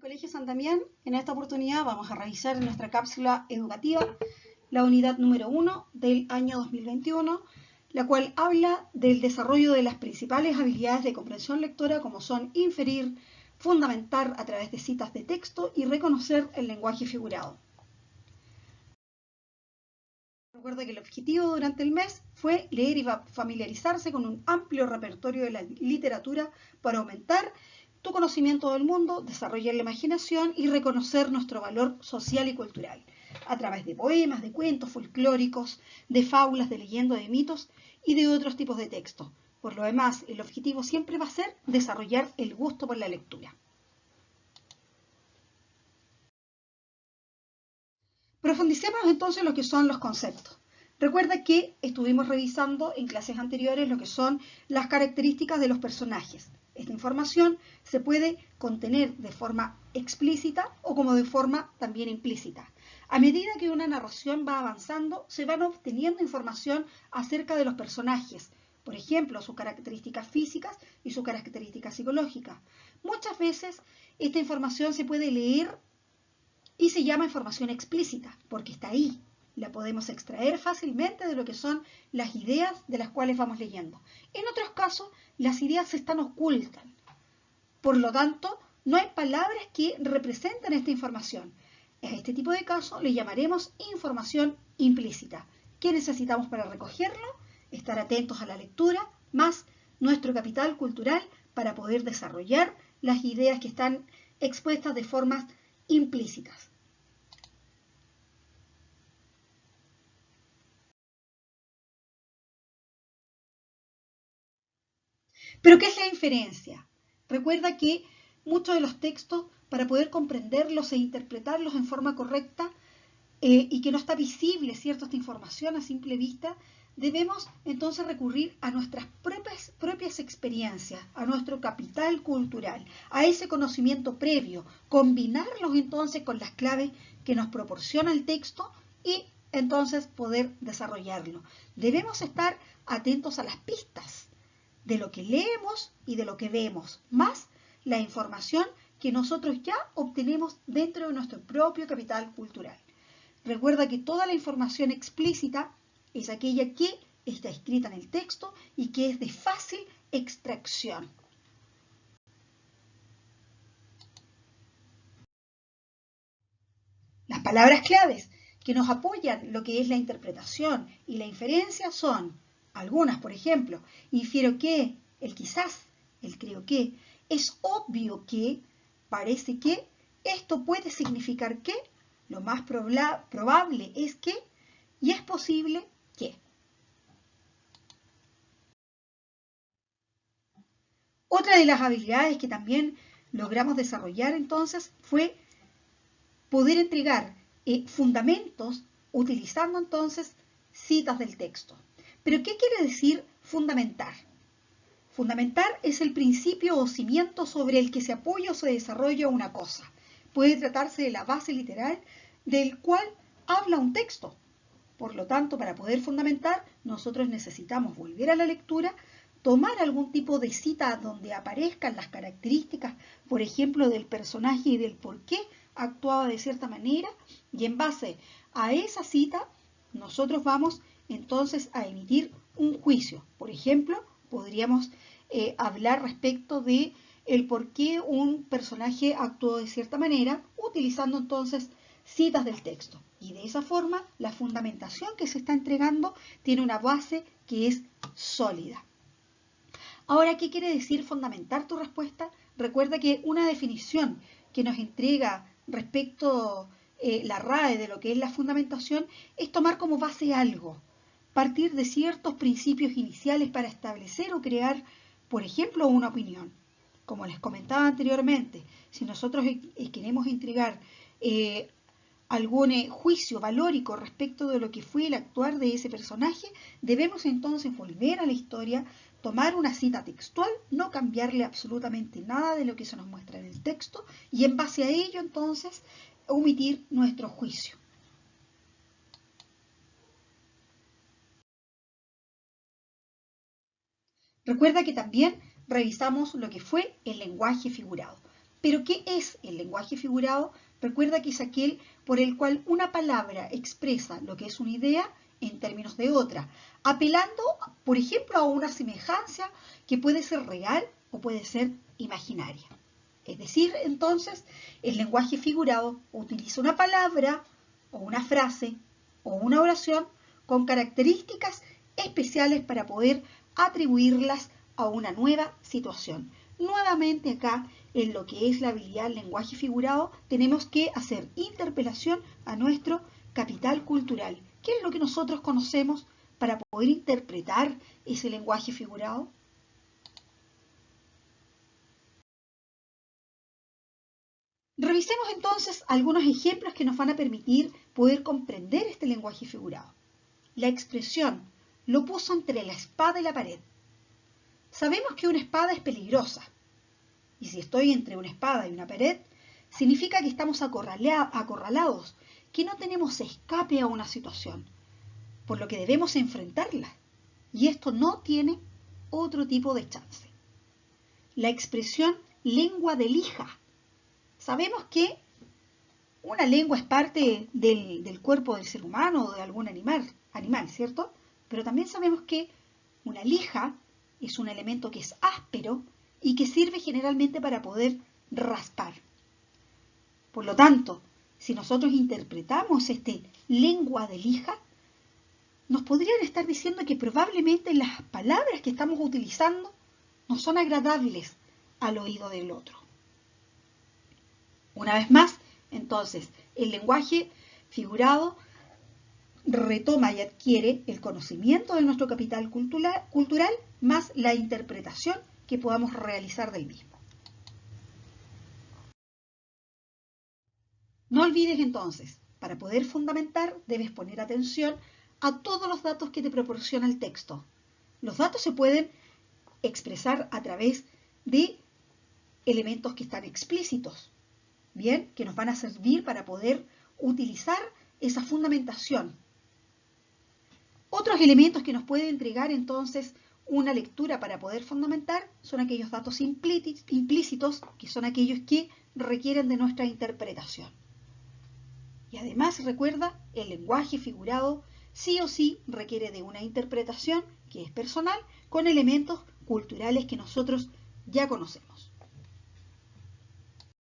Colegio San Damián. En esta oportunidad vamos a revisar en nuestra cápsula educativa la unidad número 1 del año 2021, la cual habla del desarrollo de las principales habilidades de comprensión lectora, como son inferir, fundamentar a través de citas de texto y reconocer el lenguaje figurado. Recuerda que el objetivo durante el mes fue leer y familiarizarse con un amplio repertorio de la literatura para aumentar tu conocimiento del mundo, desarrollar la imaginación y reconocer nuestro valor social y cultural, a través de poemas, de cuentos folclóricos, de fábulas, de leyendas, de mitos y de otros tipos de textos. Por lo demás, el objetivo siempre va a ser desarrollar el gusto por la lectura. Profundicemos entonces lo que son los conceptos. Recuerda que estuvimos revisando en clases anteriores lo que son las características de los personajes. Esta información se puede contener de forma explícita o como de forma también implícita. A medida que una narración va avanzando, se van obteniendo información acerca de los personajes, por ejemplo, sus características físicas y sus características psicológicas. Muchas veces esta información se puede leer y se llama información explícita, porque está ahí. La podemos extraer fácilmente de lo que son las ideas de las cuales vamos leyendo. En otros casos, las ideas están ocultas. Por lo tanto, no hay palabras que representen esta información. A este tipo de casos le llamaremos información implícita. ¿Qué necesitamos para recogerlo? Estar atentos a la lectura, más nuestro capital cultural para poder desarrollar las ideas que están expuestas de formas implícitas. ¿Pero qué es la inferencia? Recuerda que muchos de los textos, para poder comprenderlos e interpretarlos en forma correcta y que no está visible, ¿cierto?, esta información a simple vista, debemos entonces recurrir a nuestras propias experiencias, a nuestro capital cultural, a ese conocimiento previo, combinarlos entonces con las claves que nos proporciona el texto y entonces poder desarrollarlo. Debemos estar atentos a las pistas de lo que leemos y de lo que vemos, más la información que nosotros ya obtenemos dentro de nuestro propio capital cultural. Recuerda que toda la información explícita es aquella que está escrita en el texto y que es de fácil extracción. Las palabras claves que nos apoyan lo que es la interpretación y la inferencia son algunas, por ejemplo, infiero que, el quizás, el creo que, es obvio que, parece que, esto puede significar que, lo más probable es que, y es posible que. Otra de las habilidades que también logramos desarrollar entonces fue poder entregar fundamentos utilizando entonces citas del texto. ¿Pero qué quiere decir fundamentar? Fundamentar es el principio o cimiento sobre el que se apoya o se desarrolla una cosa. Puede tratarse de la base literal del cual habla un texto. Por lo tanto, para poder fundamentar, nosotros necesitamos volver a la lectura, tomar algún tipo de cita donde aparezcan las características, por ejemplo, del personaje y del por qué actuaba de cierta manera, y en base a esa cita, nosotros vamos entonces a emitir un juicio. Por ejemplo, podríamos hablar respecto de el por qué un personaje actuó de cierta manera, utilizando entonces citas del texto. Y de esa forma, la fundamentación que se está entregando tiene una base que es sólida. Ahora, ¿qué quiere decir fundamentar tu respuesta? Recuerda que una definición que nos entrega respecto la RAE de lo que es la fundamentación es tomar como base algo, partir de ciertos principios iniciales para establecer o crear, por ejemplo, una opinión. Como les comentaba anteriormente, si nosotros queremos entregar algún juicio valórico respecto de lo que fue el actuar de ese personaje, debemos entonces volver a la historia, tomar una cita textual, no cambiarle absolutamente nada de lo que se nos muestra en el texto y en base a ello entonces omitir nuestro juicio. Recuerda que también revisamos lo que fue el lenguaje figurado. Pero ¿qué es el lenguaje figurado? Recuerda que es aquel por el cual una palabra expresa lo que es una idea en términos de otra, apelando, por ejemplo, a una semejanza que puede ser real o puede ser imaginaria. Es decir, entonces, el lenguaje figurado utiliza una palabra o una frase o una oración con características especiales para poder atribuirlas a una nueva situación. Nuevamente acá, en lo que es la habilidad del lenguaje figurado, tenemos que hacer interpelación a nuestro capital cultural. ¿Qué es lo que nosotros conocemos para poder interpretar ese lenguaje figurado? Revisemos entonces algunos ejemplos que nos van a permitir poder comprender este lenguaje figurado. La expresión lo puso entre la espada y la pared. Sabemos que una espada es peligrosa, y si estoy entre una espada y una pared, significa que estamos acorralados, que no tenemos escape a una situación, por lo que debemos enfrentarla, y esto no tiene otro tipo de chance. La expresión lengua de lija. Sabemos que una lengua es parte del cuerpo del ser humano o de algún animal, ¿cierto? Pero también sabemos que una lija es un elemento que es áspero y que sirve generalmente para poder raspar. Por lo tanto, si nosotros interpretamos lengua de lija, nos podrían estar diciendo que probablemente las palabras que estamos utilizando no son agradables al oído del otro. Una vez más, entonces, el lenguaje figurado retoma y adquiere el conocimiento de nuestro capital cultural más la interpretación que podamos realizar del mismo. No olvides entonces, para poder fundamentar debes poner atención a todos los datos que te proporciona el texto. Los datos se pueden expresar a través de elementos que están explícitos, bien, que nos van a servir para poder utilizar esa fundamentación. Otros elementos que nos puede entregar entonces una lectura para poder fundamentar son aquellos datos implícitos, que son aquellos que requieren de nuestra interpretación. Y además recuerda, el lenguaje figurado sí o sí requiere de una interpretación que es personal con elementos culturales que nosotros ya conocemos.